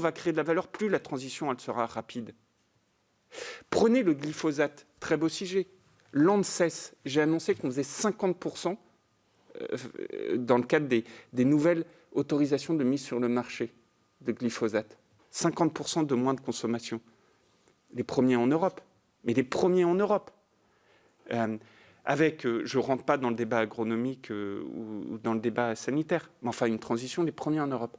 va créer de la valeur, plus la transition elle sera rapide. Prenez le glyphosate, très beau sujet. L'ANSES, j'ai annoncé qu'on faisait 50% dans le cadre des nouvelles autorisations de mise sur le marché de glyphosate. 50% de moins de consommation. Les premiers en Europe, mais les premiers en Europe. Je ne rentre pas dans le débat agronomique ou dans le débat sanitaire, mais enfin une transition, les premiers en Europe.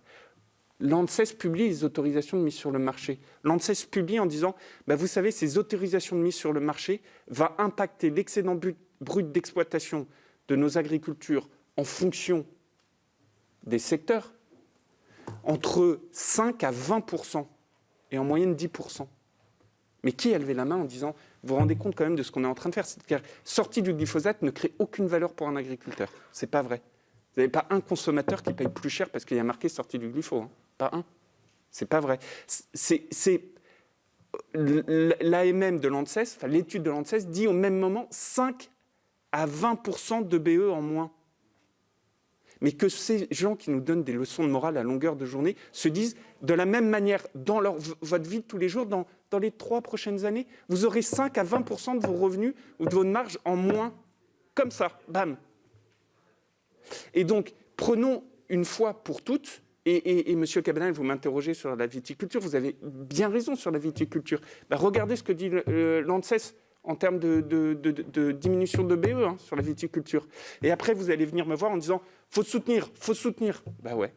L'ANSES publie les autorisations de mise sur le marché. L'ANSES publie en disant, vous savez, ces autorisations de mise sur le marché vont impacter l'excédent brut d'exploitation de nos agricultures en fonction des secteurs, entre 5 à 20%, et en moyenne 10%. Mais qui a levé la main en disant, vous vous rendez compte quand même de ce qu'on est en train de faire, c'est-à-dire, sortie du glyphosate ne crée aucune valeur pour un agriculteur. C'est pas vrai. Vous n'avez pas un consommateur qui paye plus cher parce qu'il y a marqué sortie du glypho. Hein. Pas un. C'est pas vrai. C'est l'AMM de l'ANSES, enfin l'étude de l'ANSES, dit au même moment 5 à 20% de BE en moins. Mais que ces gens qui nous donnent des leçons de morale à longueur de journée se disent de la même manière, dans votre vie de tous les jours, dans les 3 prochaines années, vous aurez 5 à 20% de vos revenus ou de votre marge en moins. Comme ça, bam. Et donc, prenons une fois pour toutes, et Monsieur Cabanel, vous m'interrogez sur la viticulture, vous avez bien raison sur la viticulture. Regardez ce que dit l'ANSES en termes de diminution de BE sur la viticulture. Et après, vous allez venir me voir en disant « faut soutenir ». Ouais.